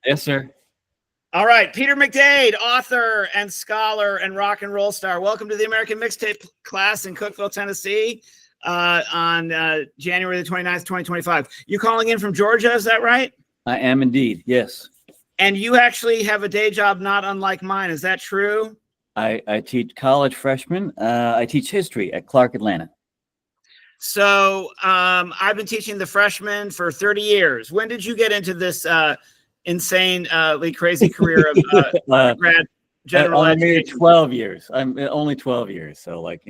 Yes, sir. All right, Peter McDade, author and scholar and rock and roll star. Welcome to the American Mixtape Class in Cookeville, Tennessee on January the 29th, 2025. You calling in from Georgia, is that right? I am indeed, yes. And you actually have a day job not unlike mine, is that true? I teach college freshmen. I teach history at Clark Atlanta. So I've been teaching the freshmen for 30 years. When did you get into this insanely crazy career of grad general education? 12 years. I'm only 12 years. So like,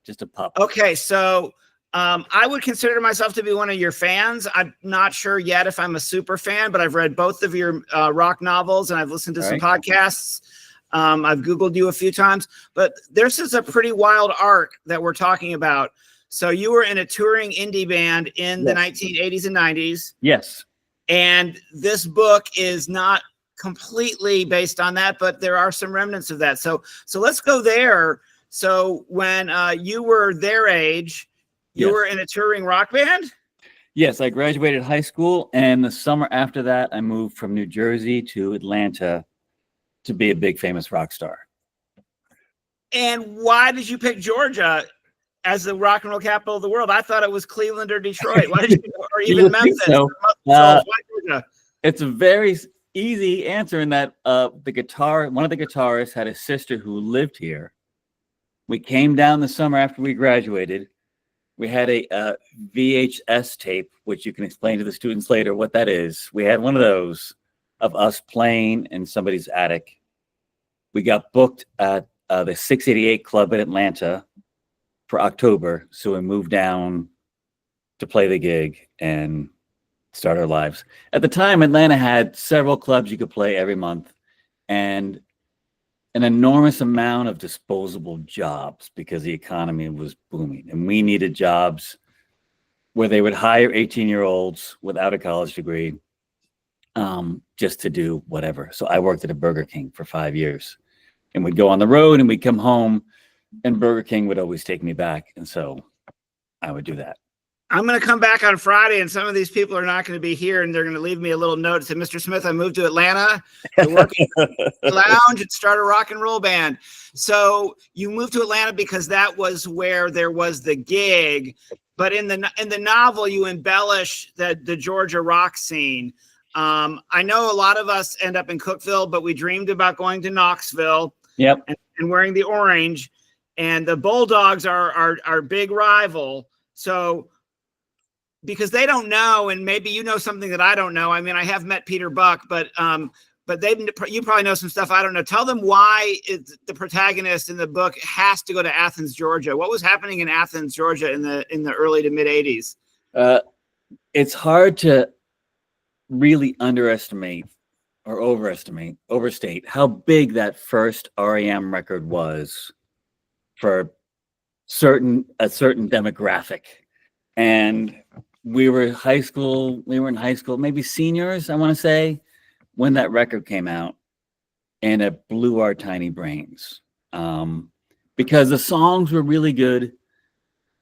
just a pup. Okay. So I would consider myself to be one of your fans. I'm not sure yet if I'm a super fan, but I've read both of your rock novels and I've listened to some podcasts. I've Googled you a few times, but this is a pretty wild arc that we're talking about. So you were in a touring indie band in the 1980s and 90s. Yes. And this book is not completely based on that, but there are some remnants of that. So let's go there. So when you were their age, you were in a touring rock band? Yes, I graduated high school, and the summer after that, I moved from New Jersey to Atlanta to be a big famous rock star. And why did you pick Georgia as the rock and roll capital of the world? I thought it was Cleveland or Detroit. Why did you, or even Memphis? So. Why Georgia? It's a very easy answer in that one of the guitarists had a sister who lived here. We came down the summer after we graduated. We had a VHS tape, which you can explain to the students later what that is. We had one of those of us playing in somebody's attic. We got booked at the 688 Club in Atlanta for October. So we moved down to play the gig and start our lives. At the time, Atlanta had several clubs you could play every month and an enormous amount of disposable jobs because the economy was booming. And we needed jobs where they would hire 18-year-olds without a college degree just to do whatever. So I worked at a Burger King for 5 years. And we'd go on the road and we'd come home and Burger King would always take me back. And so I would do that. I'm going to come back on Friday and some of these people are not going to be here and they're going to leave me a little note that said, Mr. Smith, I moved to Atlanta to work in the lounge and start a rock and roll band. So you moved to Atlanta because that was where there was the gig. But in the novel, you embellish the Georgia rock scene. I know a lot of us end up in Cookeville, but we dreamed about going to Knoxville. Yep. And wearing the orange, and the Bulldogs are our big rival. So because they don't know, and maybe you know something that I don't know. I mean, I have met Peter Buck, but you probably know some stuff I don't know. Tell them why the protagonist in the book has to go to Athens, Georgia. What was happening in Athens, Georgia in the early to mid 80s? It's hard to really underestimate or overstate how big that first REM record was for a certain demographic. And we were in high school, maybe seniors, I want to say, when that record came out, and it blew our tiny brains. Because the songs were really good,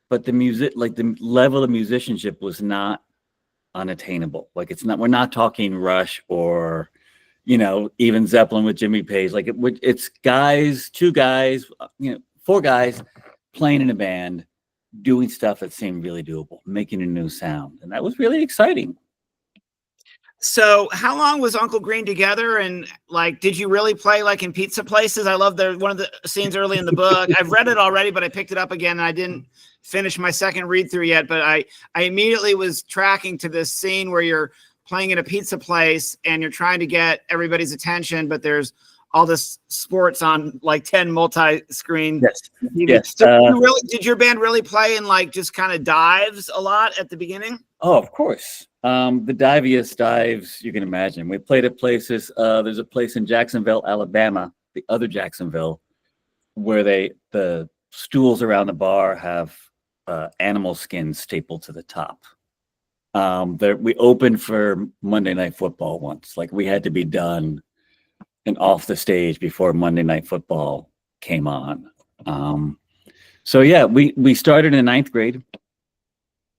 but the music, like the level of musicianship was not unattainable. Like we're not talking Rush or, even Zeppelin with Jimmy Page. Like it's guys, four guys playing in a band, doing stuff that seemed really doable, making a new sound. And that was really exciting. So how long was Uncle Green together? And did you really play in pizza places? I love one of the scenes early in the book. I've read it already, but I picked it up again and I didn't finish my second read through yet. But I immediately was tracking to this scene where you're playing in a pizza place and you're trying to get everybody's attention, but there's all this sports on 10 multi-screen. Yes. So did your band really play in just kind of dives a lot at the beginning? Oh, of course. The diviest dives you can imagine. We played at places. There's a place in Jacksonville, Alabama, the other Jacksonville, where the stools around the bar have animal skins stapled to the top. We opened for Monday Night Football once. We had to be done and off the stage before Monday Night Football came on. So yeah, we started in ninth grade.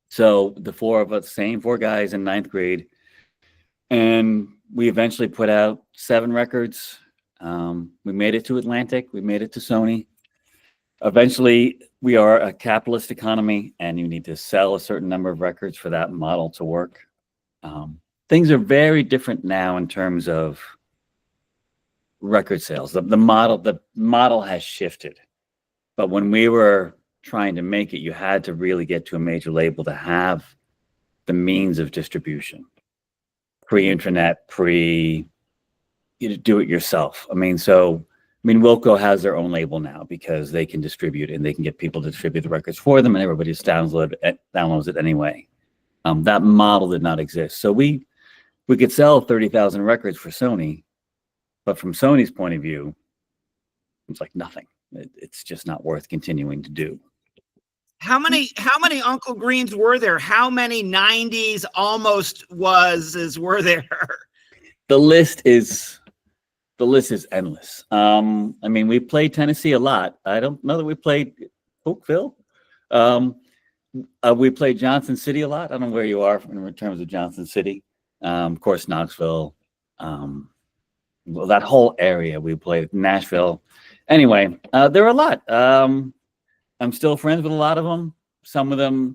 So the four of us, four guys in ninth grade. And we eventually put out 7 records. We made it to Atlantic. We made it to Sony. Eventually, we are a capitalist economy, and you need to sell a certain number of records for that model to work. Things are very different now in terms of record sales. The model has shifted. But when we were trying to make it, you had to really get to a major label to have the means of distribution. Pre-internet, you do it yourself. Wilco has their own label now because they can distribute and they can get people to distribute the records for them, and everybody just downloads it anyway. That model did not exist. So we could sell 30,000 records for Sony, but from Sony's point of view, it's like nothing. It's just not worth continuing to do. How many Uncle Greens were there? How many 90s almost were there? The list is endless. We played Tennessee a lot. I don't know that we played Cookeville. We played Johnson City a lot. I don't know where you are in terms of Johnson City. Of course, Knoxville. That whole area we played. Nashville. Anyway, there were a lot. I'm still friends with a lot of them. Some of them,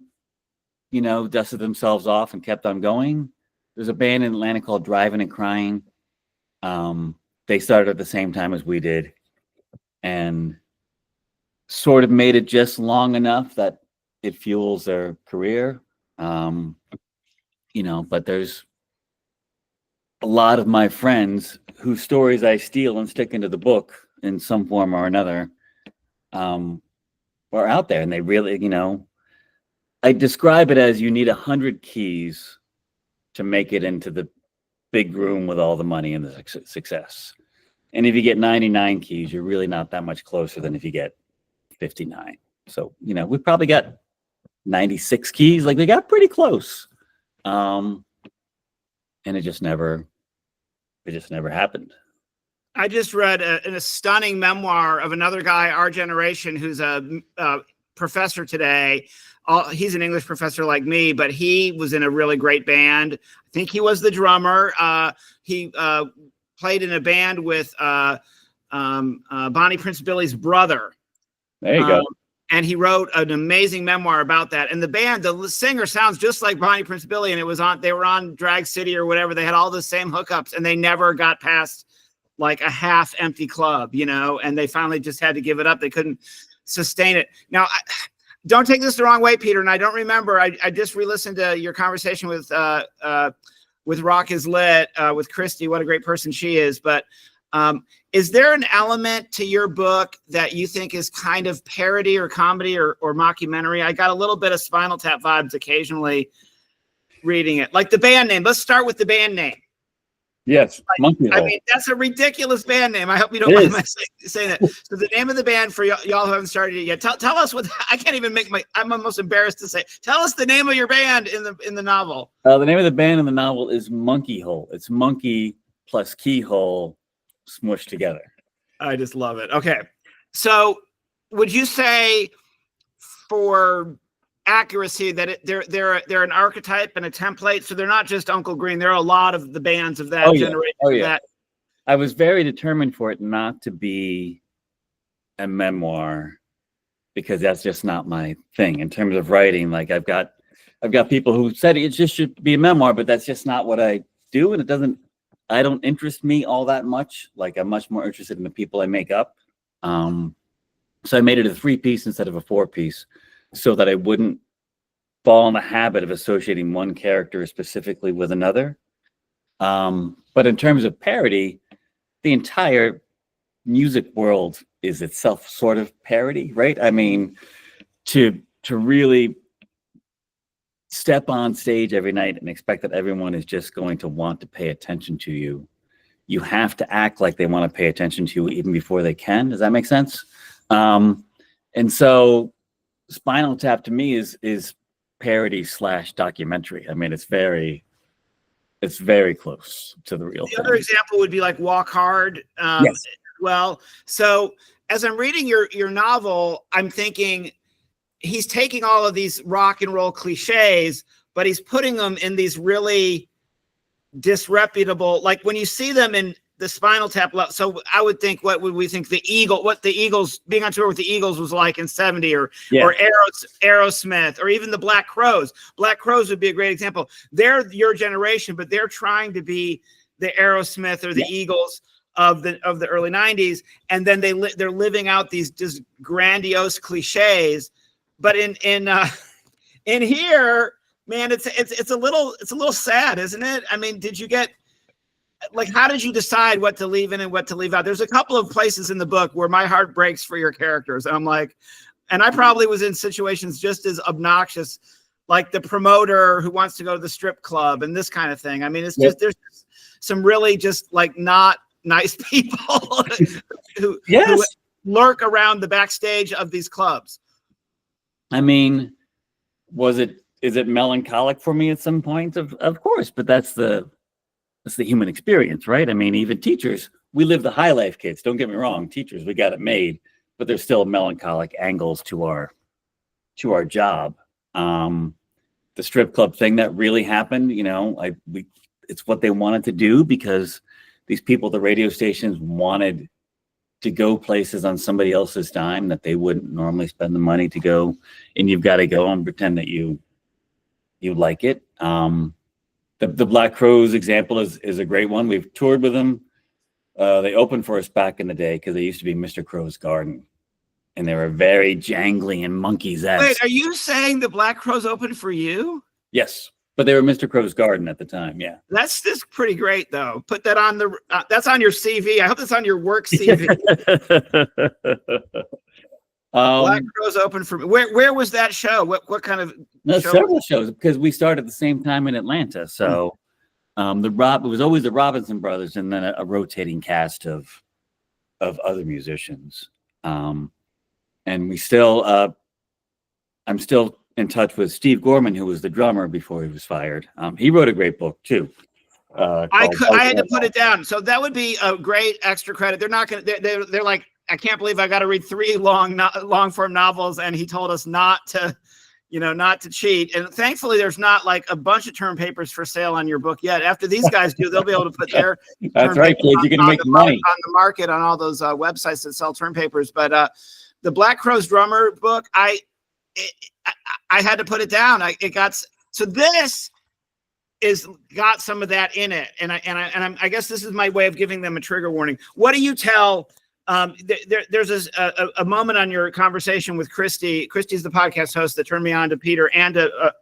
dusted themselves off and kept on going. There's a band in Atlanta called Driving and Crying. They started at the same time as we did and sort of made it just long enough that it fuels their career. But there's a lot of my friends whose stories I steal and stick into the book in some form or another. Are out there, and they really, I describe it as you need 100 keys to make it into the big room with all the money and the success. And if you get 99 keys, you're really not that much closer than if you get 59. So, we probably got 96 keys. Like, they got pretty close. And it just never happened. I just read a stunning memoir of another guy, our generation, who's a professor today. He's an English professor like me, but he was in a really great band. I think he was the drummer. He played in a band with Bonnie Prince Billy's brother. There you go. And he wrote an amazing memoir about that. And the band, the singer sounds just like Bonnie Prince Billy, and they were on Drag City or whatever. They had all the same hookups, and they never got past like a half empty club, and they finally just had to give it up. They couldn't sustain it. Now, don't take this the wrong way, Peter. And I don't remember, I just re-listened to your conversation with Rock is Lit, with Christy. What a great person she is. But is there an element to your book that you think is kind of parody or comedy or mockumentary? I got a little bit of Spinal Tap vibes occasionally reading it. Like the band name. Let's start with the band name. Yes, Monkey Hole. That's a ridiculous band name. I hope you don't mind my saying that. So the name of the band, for y'all who haven't started it yet, tell us what. I can't even I'm almost embarrassed to say. Tell us the name of your band in the novel. The name of the band in the novel is Monkey Hole. It's monkey plus keyhole smushed together. I just love it. Okay, so would you say, for accuracy, that they're an archetype and a template? So they're not just Uncle Green. There are a lot of the bands of that generation. Oh, yeah. I was very determined for it not to be a memoir, because that's just not my thing in terms of writing. Like, I've got people who said it just should be a memoir, but that's just not what I do, and I don't interest me all that much. Like, I'm much more interested in the people I make up. So I made it a 3-piece instead of a 4-piece, so that I wouldn't fall in the habit of associating one character specifically with another. But in terms of parody, the entire music world is itself sort of parody, right? I mean, to really step on stage every night and expect that everyone is just going to want to pay attention to you, you have to act like they want to pay attention to you even before they can. Does that make sense? And so Spinal Tap to me is parody / documentary. I mean, it's very close to the real thing. The other example would be like Walk Hard. Yes. Well, so as I'm reading your novel, I'm thinking he's taking all of these rock and roll cliches, but he's putting them in these really disreputable. Like when you see them in the Spinal Tap. So I would think, what would we think what the Eagles, being on tour with the Eagles was like in 70, or Aerosmith, or even the Black Crowes. Black Crowes would be a great example. They're your generation, but they're trying to be the Aerosmith or the Eagles of the early 90s. And then they're living out these just grandiose cliches. But in here, man, it's a little sad, isn't it? I mean, did you get, like, how did you decide what to leave in and what to leave out? There's a couple of places in the book where my heart breaks for your characters. And I'm like, and I probably was in situations just as obnoxious, like the promoter who wants to go to the strip club and this kind of thing. I mean, it's just, there's some really just like not nice people who lurk around the backstage of these clubs. I mean, is it melancholic for me at some point? Of course, but that's the human experience, right? I mean, even teachers, we live the high life, kids. Don't get me wrong, teachers, we got it made, but there's still melancholic angles to our job. The strip club thing that really happened, it's what they wanted to do, because these people at the radio stations wanted to go places on somebody else's dime that they wouldn't normally spend the money to go, and you've got to go and pretend that you like it. The Black Crowes example is a great one. We've toured with them. They opened for us back in the day because they used to be Mr. Crow's Garden, and they were very jangly and monkeys-esque. Wait, are you saying the Black Crowes opened for you? Yes, but they were Mr. Crow's Garden at the time. Yeah, that's pretty great, though. Put that on that's on your CV. I hope that's on your work CV. Black Crowes open for me. Where was that show? What kind of show? Several shows, because we started at the same time in Atlanta. So it was always the Robinson Brothers, and then a rotating cast of other musicians. And we still I'm still in touch with Steve Gorman, who was the drummer before he was fired. He wrote a great book too. I had to put it down. So that would be a great extra credit. They're not going to, they're like, I can't believe I got to read 3 long form novels. And he told us not to cheat. And thankfully there's not like a bunch of term papers for sale on your book yet. After these guys do, they'll be able to put their that's right, kids. You're going to make money on the market on all those websites that sell term papers. But the Black Crowes drummer book, I had to put it down. So this got some of that in it. And I guess this is my way of giving them a trigger warning. What do you tell? There's a moment on your conversation with Christy. Christy's the podcast host that turned me on to Peter, and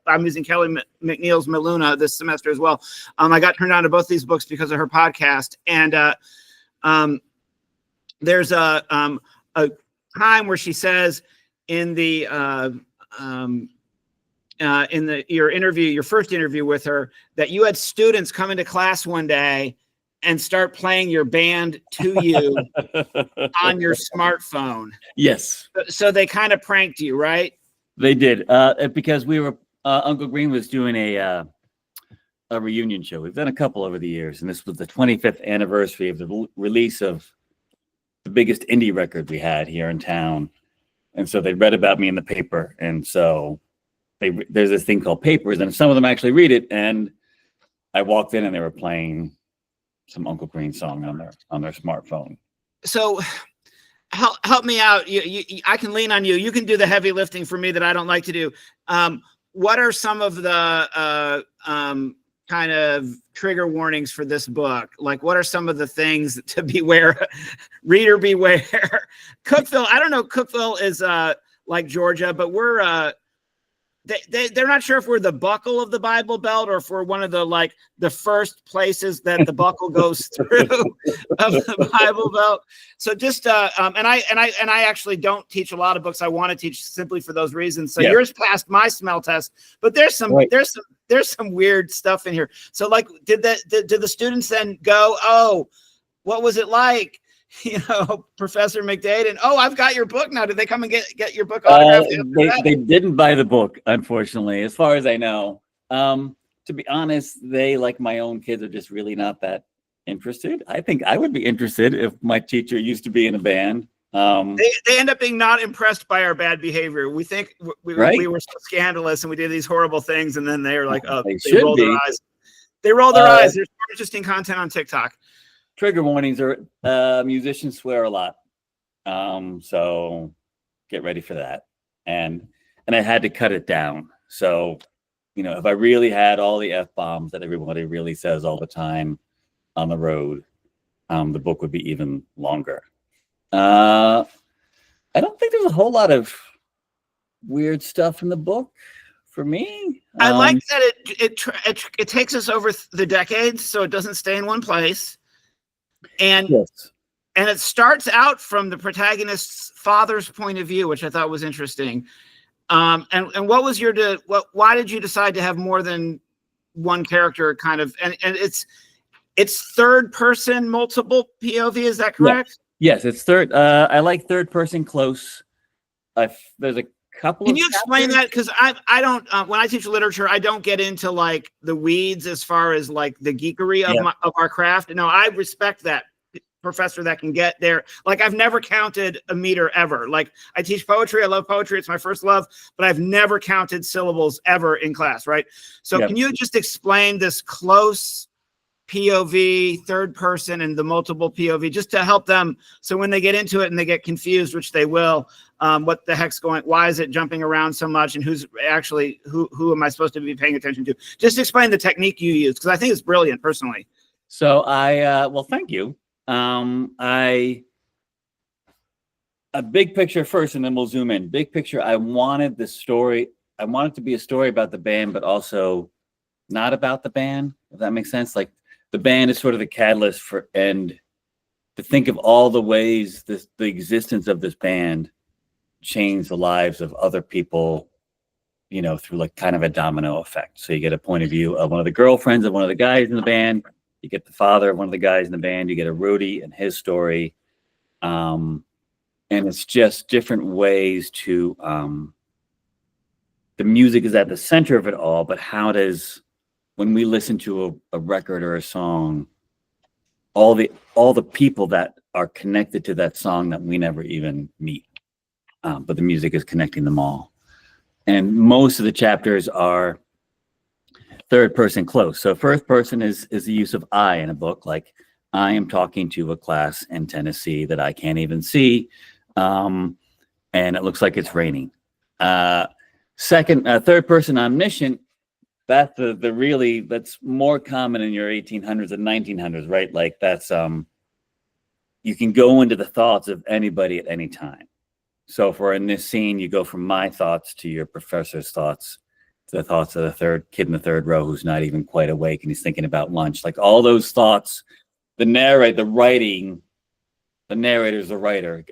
I'm using Kelly McNeil's Miluna this semester as well. I got turned on to both these books because of her podcast. And there's a time where she says in your first interview with her, that you had students come into class one day and start playing your band to you on your smartphone. Yes. So they kind of pranked you, right? They did, because we were Uncle Green was doing a reunion show. We've done a couple over the years, and this was the 25th anniversary of the release of the biggest indie record we had here in town. And so they read about me in the paper, and so there's this thing called papers, and some of them actually read it. And I walked in, and they were playing some Uncle Green song on their smartphone. So help me out. I can lean on you. You can do the heavy lifting for me that I don't like to do. What are some of the kind of trigger warnings for this book? Like, what are some of the things to beware? Reader beware. Cookeville. I don't know. Cookeville is like Georgia, but we're they're not sure if we're the buckle of the Bible Belt, or if we're one of the first places that the buckle goes through of the Bible Belt. So just and I actually don't teach a lot of books I want to teach simply for those reasons. So yours passed my smell test, but there's some weird stuff in here. So like, did the students then go, oh, what was it like? Professor McDade, and I've got your book now. Did they come and get your book autographed? They didn't buy the book, unfortunately, as far as I know. To be honest, they, like my own kids, are just really not that interested. I think I would be interested if my teacher used to be in a band. They end up being not impressed by our bad behavior. We think we were so scandalous and we did these horrible things, and then they're like, they rolled their eyes. They roll their eyes. There's more interesting content on TikTok. Trigger warnings are musicians swear a lot. So get ready for that. And I had to cut it down. So, if I really had all the F-bombs that everybody really says all the time on the road, the book would be even longer. I don't think there's a whole lot of weird stuff in the book for me. I like that it takes us over the decades, so it doesn't stay in one place. And yes. And it starts out from the protagonist's father's point of view, which I thought was interesting. And what was why did you decide to have more than one character kind of, and it's third person, multiple POV, is that correct? Yes, it's third. I like third person close. There's a couple Can you explain that? Because I don't, when I teach literature, I don't get into like the weeds as far as like the geekery of our craft. No, I respect that professor that can get there. Like, I've never counted a meter ever. Like, I teach poetry. I love poetry. It's my first love, but I've never counted syllables ever in class. Right. So can you just explain this close POV, third person, and the multiple POV, just to help them, so when they get into it and they get confused, which they will, what the heck's going, why is it jumping around so much, and who's actually, who am I supposed to be paying attention to? Just explain the technique you use, because I think it's brilliant personally. So well, thank you. A big picture first, and then we'll zoom in. Big picture, I wanted it to be a story about the band, but also not about the band, if that makes sense. Like, the band is sort of the catalyst for, and to think of all the ways the existence of this band changed the lives of other people, through like kind of a domino effect. So you get a point of view of one of the girlfriends of one of the guys in the band. You get the father of one of the guys in the band. You get a roadie and his story. And it's just different ways to, the music is at the center of it all, but how does, when we listen to a record or a song, all the people that are connected to that song that we never even meet, but the music is connecting them all. And most of the chapters are third person close. So first person is the use of I in a book, like I am talking to a class in Tennessee that I can't even see, and it looks like it's raining. Third person omniscient. That's that's more common in your 1800s and 1900s, right? Like, that's you can go into the thoughts of anybody at any time. So for in this scene, you go from my thoughts to your professor's thoughts to the thoughts of the third kid in the third row who's not even quite awake and he's thinking about lunch. Like, all those thoughts, the narrator's the writer,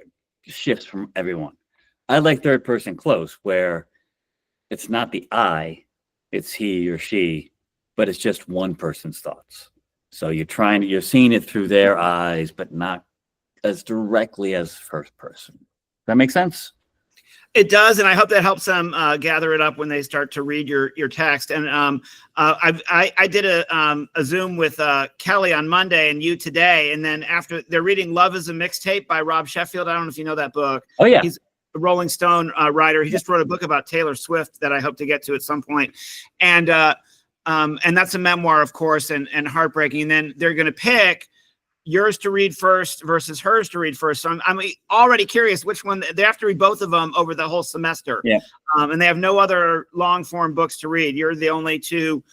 shifts from everyone. I like third person close, where it's not the I, it's he or she, but it's just one person's thoughts. So you're seeing it through their eyes, but not as directly as first person. Does that make sense? It does, and I hope that helps them gather it up when they start to read your text. And I did a Zoom with Kelly on Monday and you today, and then after, they're reading "Love Is a Mixtape" by Rob Sheffield. I don't know if you know that book. Oh yeah, he's a Rolling Stone writer. He just wrote a book about Taylor Swift that I hope to get to at some point, and that's a memoir, of course, and heartbreaking. And then they're going to pick yours to read first versus hers to read first. So I'm already curious which one. They have to read both of them over the whole semester. Yeah. And they have no other long form books to read. You're the only two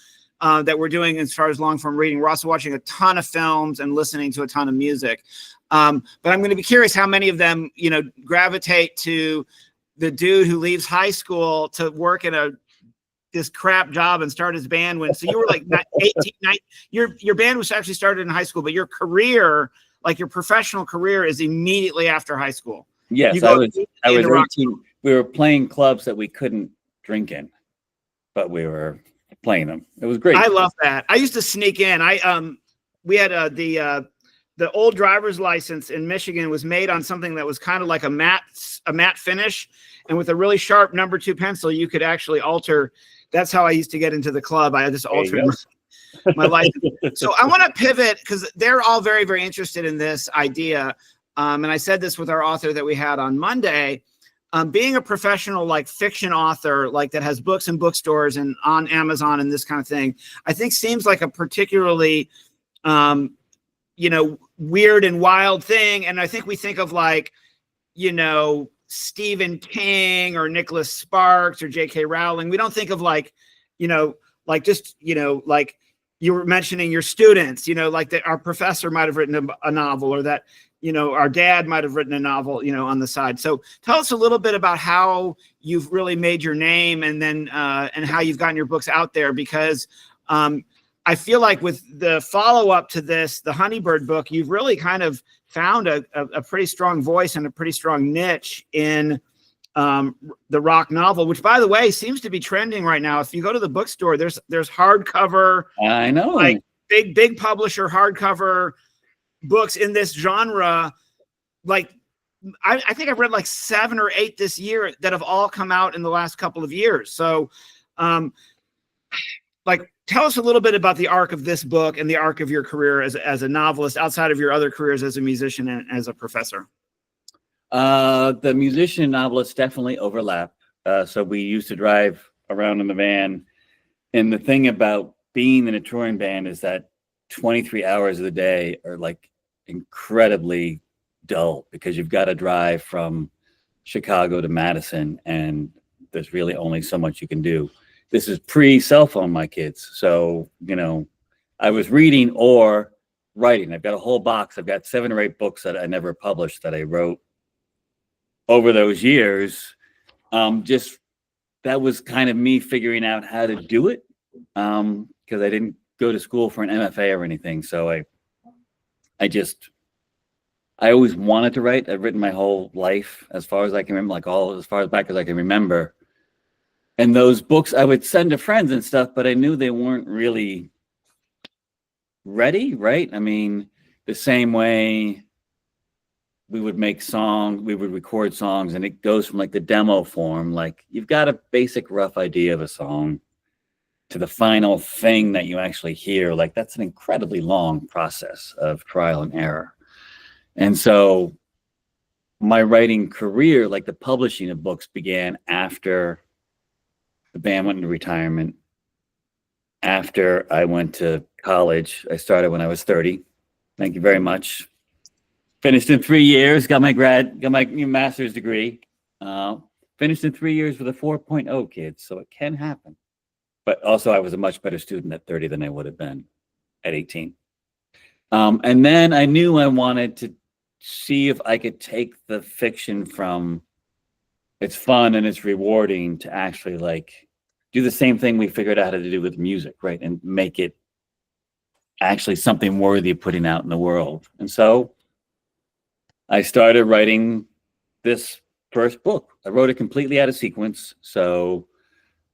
that we're doing as far as long form reading. We're also watching a ton of films and listening to a ton of music. But I'm going to be curious how many of them, gravitate to the dude who leaves high school to work in this crap job and start his band so you were like 18, 19, your band was actually started in high school, but your career, like your professional career, is immediately after high school. Yes, I was 18. We were playing clubs that we couldn't drink in, but we were playing them. It was great. I love that. I used to sneak in. We had the old driver's license in Michigan was made on something that was kind of like a matte finish, and with a really sharp number 2 pencil, you could actually alter. That's how I used to get into the club. I just altered my life. So I want to pivot, because they're all very, very interested in this idea. And I said this with our author that we had on Monday. being a professional like fiction author, like that has books in bookstores and on Amazon and this kind of thing, I think seems like a particularly, you know, weird and wild thing. And I think we think of like, you know, Stephen King or Nicholas Sparks or J.K. Rowling. We don't think of like, you know, like just, you know, like you were mentioning your students, you know, like that our professor might have written a novel, or that, you know, our dad might have written a novel, you know, on the side. So tell us a little bit about how you've really made your name, and then and how you've gotten your books out there, because I feel like with the follow-up to this, the Honeybird book, you've really kind of found a pretty strong voice and a pretty strong niche in the rock novel, which, by the way, seems to be trending right now. If you go to the bookstore, there's hardcover, I know, like big publisher hardcover books in this genre. Like I think I've read like 7 or 8 this year that have all come out in the last couple of years. So like, tell us a little bit about the arc of this book and the arc of your career as a novelist, outside of your other careers as a musician and as a professor. The musician and novelist definitely overlap. So we used to drive around in the van. And the thing about being in a touring band is that 23 hours of the day are like incredibly dull, because you've got to drive from Chicago to Madison, and there's really only so much you can do. This is pre-cell phone, my kids. So, you know, I was reading or writing. I've got a whole box. I've got 7 or 8 books that I never published that I wrote over those years. Just that was kind of me figuring out how to do it, because I didn't go to school for an MFA or anything. So I always wanted to write. I've written my whole life, as far as I can remember, like as far as back as I can remember. And those books I would send to friends and stuff, but I knew they weren't really ready, right? I mean, the same way we would record songs, and it goes from like the demo form, like you've got a basic rough idea of a song, to the final thing that you actually hear. Like that's an incredibly long process of trial and error. And so my writing career, like the publishing of books, began after the band went into retirement. After I went to college, I started when I was 30. Thank you very much. Finished in 3 years, got my master's degree. Finished in 3 years with a 4.0, kids, so it can happen. But also I was a much better student at 30 than I would have been at 18. And then I knew I wanted to see if I could take the fiction from it's fun and it's rewarding to actually like do the same thing we figured out how to do with music, right? And make it actually something worthy of putting out in the world. And so I started writing this first book. I wrote it completely out of sequence. So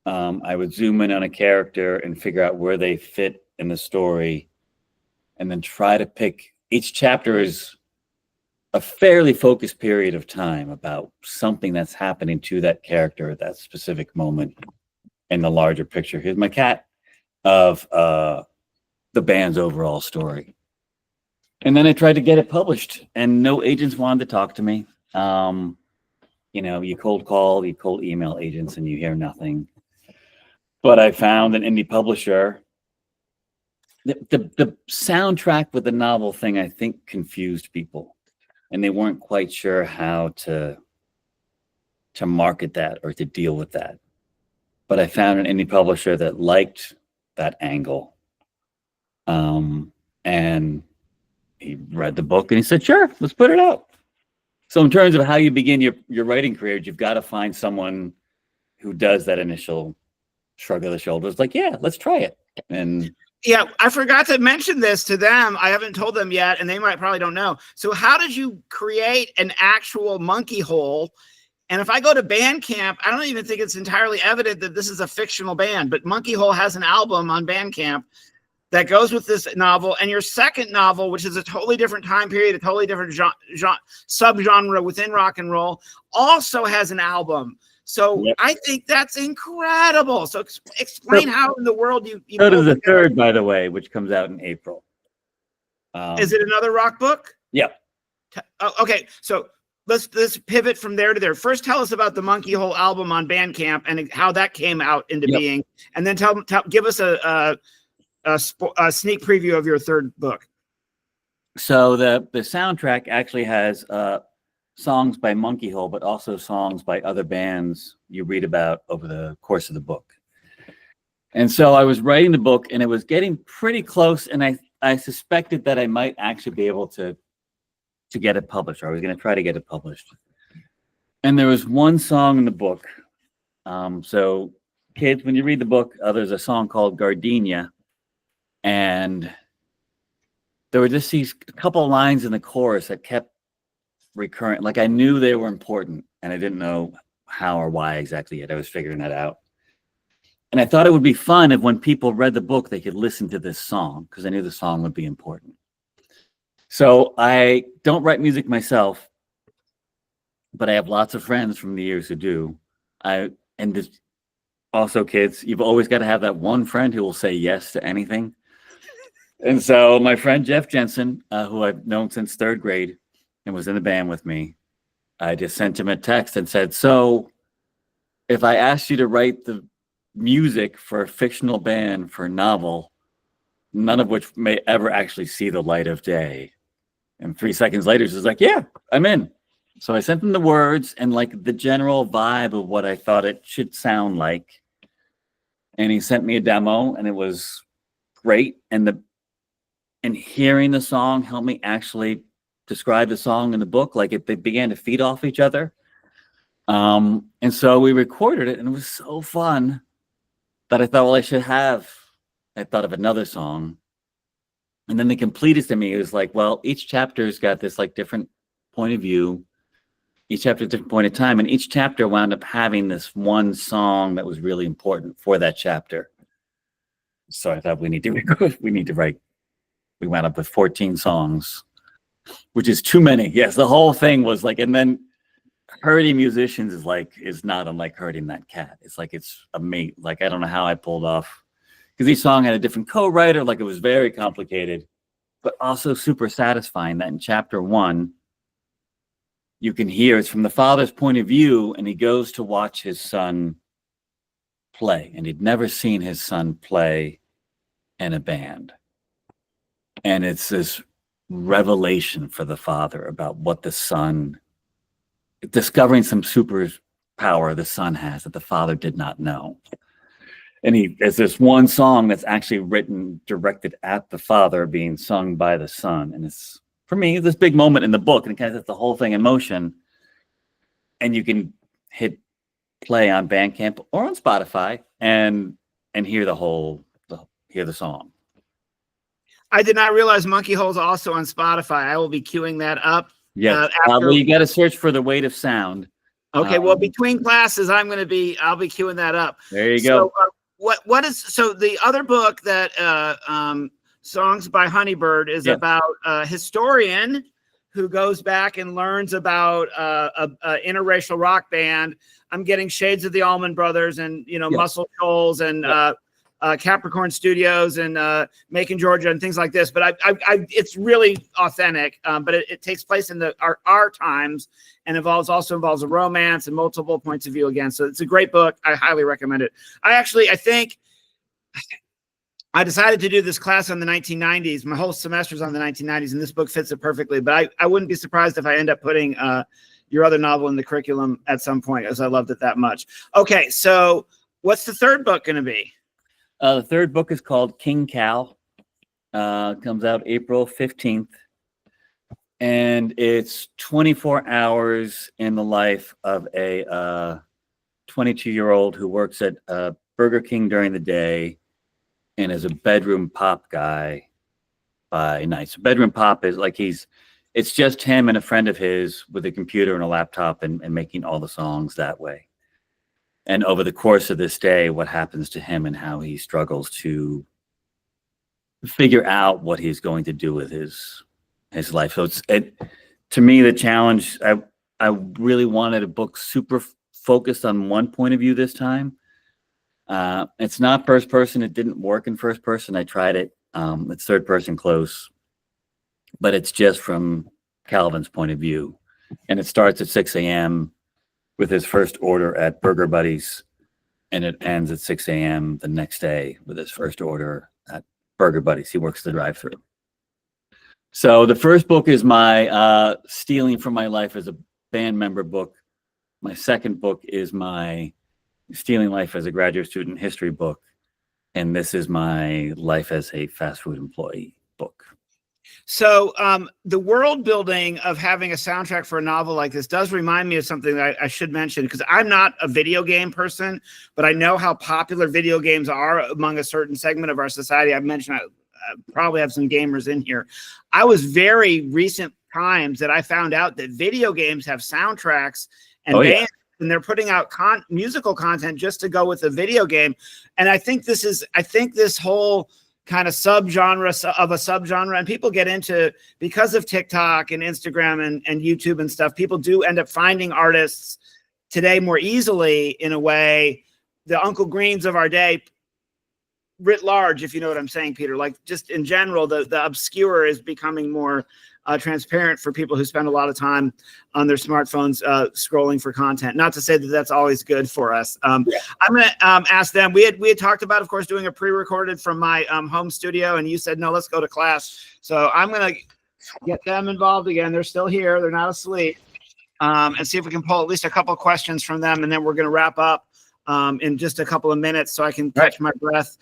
I would zoom in on a character and figure out where they fit in the story, and then try to pick. Each chapter is a fairly focused period of time about something that's happening to that character at that specific moment in the larger picture. Here's my cat, of the band's overall story. And then I tried to get it published, and no agents wanted to talk to me. You know, you cold call, you cold email agents, and you hear nothing. But I found an indie publisher. The soundtrack with the novel thing, I think, confused people, and they weren't quite sure how to market that or to deal with that. But I found an indie publisher that liked that angle. And he read the book and he said, sure, let's put it out. So in terms of how you begin your writing career, you've got to find someone who does that initial shrug of the shoulders, like, yeah, let's try it. And yeah, I forgot to mention this to them. I haven't told them yet, and they probably don't know. So how did you create an actual monkey hole? And if I go to Bandcamp, I don't even think it's entirely evident that this is a fictional band, but Monkey Hole has an album on Bandcamp that goes with this novel. And your second novel, which is a totally different time period, a totally different subgenre within rock and roll, also has an album. So yep. I think that's incredible. So explain how in the world you so does the third, by the way, which comes out in April. Is it another rock book? Yep. Okay. So let's pivot from there to there. First, tell us about the Monkey Hole album on Bandcamp and how that came out into being, and then give us a sneak preview of your third book. So the soundtrack actually has songs by Monkey Hole, but also songs by other bands you read about over the course of the book. And so I was writing the book, and it was getting pretty close, and I suspected that I might actually be able to get it published, or I was going to try to get it published. And there was one song in the book. So kids, when you read the book, there's a song called Gardenia, and there were just these couple of lines in the chorus that kept recurring. Like I knew they were important, and I didn't know how or why exactly yet. I was figuring that out. And I thought it would be fun if when people read the book, they could listen to this song, because I knew the song would be important. So I don't write music myself, but I have lots of friends from the years who do. Also, kids, you've always got to have that one friend who will say yes to anything. And so my friend Jeff Jensen, who I've known since third grade and was in the band with me, I just sent him a text and said, so if I asked you to write the music for a fictional band for a novel, none of which may ever actually see the light of day. And 3 seconds later, she's like, yeah, I'm in. So I sent him the words and like the general vibe of what I thought it should sound like. And he sent me a demo, and it was great. And hearing the song helped me actually describe the song in the book. Like they began to feed off each other. And so we recorded it, and it was so fun that I thought, well, I thought of another song. And then the completest of me was like, well, each chapter's got this like different point of view. Each chapter at a different point in time. And each chapter wound up having this one song that was really important for that chapter. So I thought we need to write. We wound up with 14 songs, which is too many. Yes, the whole thing was like, and then hurting musicians is not unlike hurting that cat. It's like it's a mate. Like I don't know how I pulled off, because each song had a different co-writer. Like it was very complicated, but also super satisfying. That in chapter 1, you can hear it's from the father's point of view, and he goes to watch his son play, and he'd never seen his son play in a band. And it's this revelation for the father about what the son, discovering some superpower the son has that the father did not know. And there's this one song that's actually written, directed at the father, being sung by the son. And it's, for me, this big moment in the book, and it kind of sets the whole thing in motion. And you can hit play on Bandcamp or on Spotify and hear hear the song. I did not realize Monkey Hole's also on Spotify. I will be queuing that up. Yeah, well, you got to search for The Weight of Sound. Okay, well, between classes, I'll be queuing that up. There you go. So the other book that Songs by Honeybird is about a historian who goes back and learns about a interracial rock band. I'm getting shades of the Allman Brothers and Muscle Shoals and Capricorn Studios and Macon, Georgia, and things like this. But it's really authentic. But it takes place in our times and also involves a romance and multiple points of view again. So it's a great book. I highly recommend it. I think I decided to do this class on the 1990s. My whole semester's on the 1990s, and this book fits it perfectly. But I wouldn't be surprised if I end up putting your other novel in the curriculum at some point, as I loved it that much. Okay, so what's the third book going to be? The third book is called King Cal. Comes out April 15th. And it's 24 hours in the life of a 22-year-old who works at Burger King during the day and is a bedroom pop guy by night. So bedroom pop is like it's just him and a friend of his with a computer and a laptop and making all the songs that way. And over the course of this day, what happens to him and how he struggles to figure out what he's going to do with his life. So to me, the challenge, I really wanted a book super focused on one point of view this time. It's not first person. It didn't work in first person. I tried it. It's third person close, but it's just from Calvin's point of view. and it starts at 6 a.m. with his first order at Burger Buddies, and it ends at 6 a.m. the next day with his first order at Burger Buddies. He works the drive-thru. So the first book is my Stealing from My Life as a Band Member book. My second book is my Stealing Life as a Graduate Student History book. And this is my Life as a Fast Food Employee book. So the world building of having a soundtrack for a novel like this does remind me of something that I should mention, because I'm not a video game person, but I know how popular video games are among a certain segment of our society. I've mentioned I probably have some gamers in here. I was very recent times that I found out that video games have soundtracks and bands, and they're putting out musical content just to go with the video game. And I think this whole kind of subgenre of a subgenre, and people get into, because of TikTok and Instagram and YouTube and stuff, people do end up finding artists today more easily, in a way, the Uncle Greens of our day writ large, if you know what I'm saying, Peter. Like, just in general, the obscure is becoming more transparent for people who spend a lot of time on their smartphones scrolling for content. Not to say that that's always good for us. I'm going to ask them. We had talked about, of course, doing a pre-recorded from my home studio, and you said, no, let's go to class. So I'm going to get them involved again. They're still here. They're not asleep. And see if we can pull at least a couple of questions from them, and then we're going to wrap up in just a couple of minutes so I can catch my breath.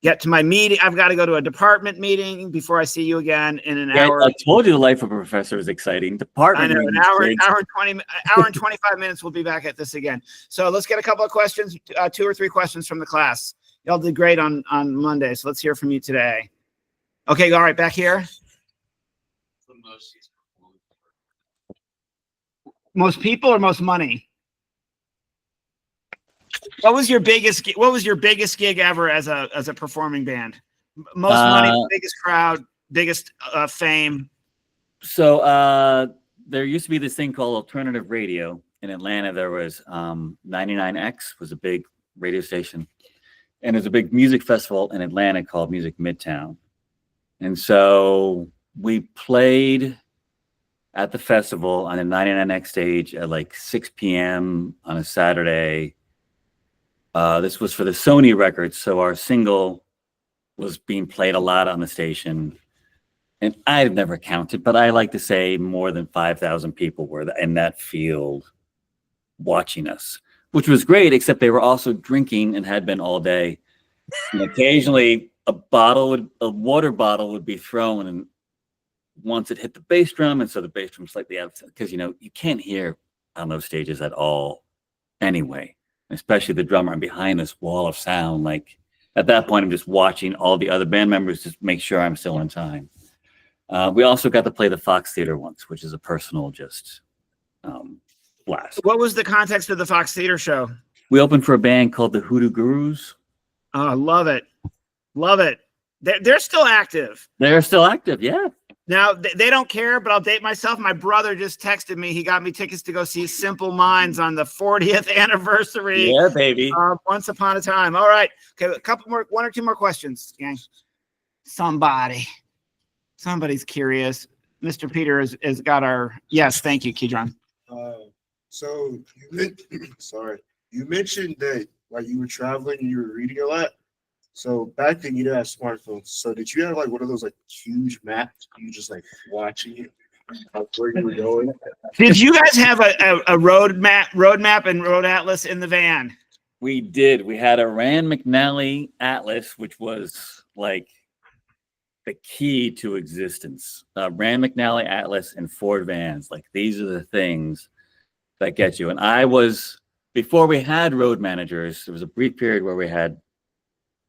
Get to my meeting. I've got to go to a department meeting before I see you again in an hour. I told you the life of a professor is exciting. Department. I know, an hour and 25 minutes. We'll be back at this again. So let's get a couple of questions, 2 or 3 questions from the class. Y'all did great on Monday, so let's hear from you today. Okay, all right, back here. Most people or most money? What was your biggest gig ever as a performing band? Most money, biggest crowd, biggest fame. So there used to be this thing called alternative radio in Atlanta. There was 99X was a big radio station, and there's a big music festival in Atlanta called Music Midtown. And so we played at the festival on the 99X stage at like 6 p.m. on a Saturday. This was for the Sony records, so our single was being played a lot on the station. And I've never counted, but I like to say more than 5,000 people were in that field watching us, which was great, except they were also drinking and had been all day. And occasionally a water bottle would be thrown, and once it hit the bass drum, and so the bass drum slightly out, because, you can't hear on those stages at all anyway. Especially the drummer. I'm behind this wall of sound. Like, at that point, I'm just watching all the other band members just make sure I'm still in time. We also got to play the Fox Theater once, which is a personal blast. What was the context of the Fox Theater show? We opened for a band called the Hoodoo Gurus. Oh, I love it. Love it. They're still active. They're still active, yeah. Now, they don't care, but I'll date myself. My brother just texted me. He got me tickets to go see Simple Minds on the 40th anniversary. Yeah, baby. Once upon a time. All right. Okay, a couple more, 1 or 2 more questions, gang. Somebody's curious. Mr. Peter has got our, yes, thank you, Kidron. So you mentioned that like you were traveling and you were reading a lot. So back then you didn't have smartphones. So did you have like one of those like huge maps? You just like watching it, like where you were going? Did you guys have a road map and road atlas in the van? We did. We had a Rand McNally atlas, which was like the key to existence. Rand McNally atlas and Ford vans. Like, these are the things that get you. And before we had road managers, there was a brief period where we had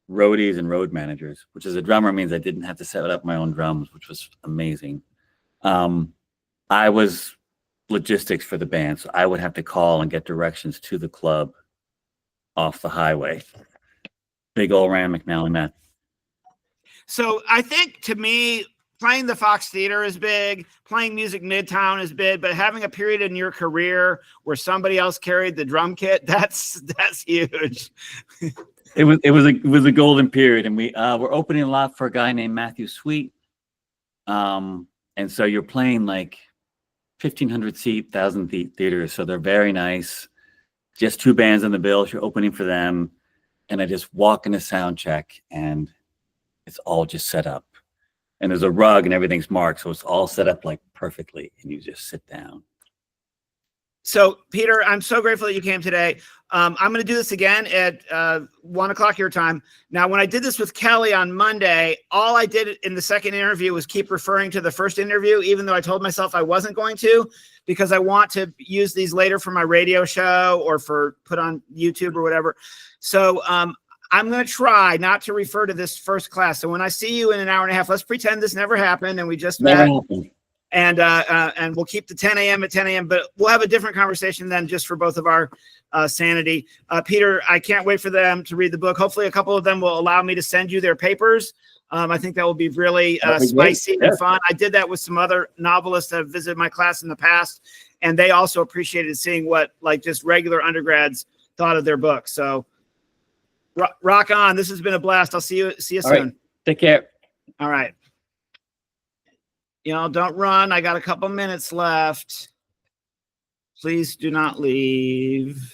roadies and road managers, which as a drummer means I didn't have to set up my own drums, which was amazing. I was logistics for the band, so I would have to call and get directions to the club off the highway. Big old Rand McNally map. So I think, to me, playing the Fox Theater is big, playing Music Midtown is big, but having a period in your career where somebody else carried the drum kit, that's huge. It was a golden period, and we were opening a lot for a guy named Matthew Sweet. And so you're playing like 1,500 seat, 1,000 theaters. So they're very nice. Just 2 bands on the bill. You're opening for them. And I just walk into sound check and it's all just set up. And there's a rug and everything's marked. So it's all set up like perfectly. And you just sit down. So, Peter, I'm so grateful that you came today. I'm going to do this again at 1 o'clock your time. Now, when I did this with Kelly on Monday, all I did in the second interview was keep referring to the first interview, even though I told myself I wasn't going to, because I want to use these later for my radio show or for put on YouTube or whatever. So I'm going to try not to refer to this first class. So when I see you in an hour and a half, let's pretend this never happened and we just met. And we'll keep the 10 a.m. at 10 a.m., but we'll have a different conversation then just for both of our sanity. Peter, I can't wait for them to read the book. Hopefully a couple of them will allow me to send you their papers. I think that will be really spicy and fun. I did that with some other novelists that have visited my class in the past, and they also appreciated seeing what like just regular undergrads thought of their book. So rock on. This has been a blast. I'll see you soon. Right. Take care. All right. Don't run. I got a couple minutes left. Please do not leave.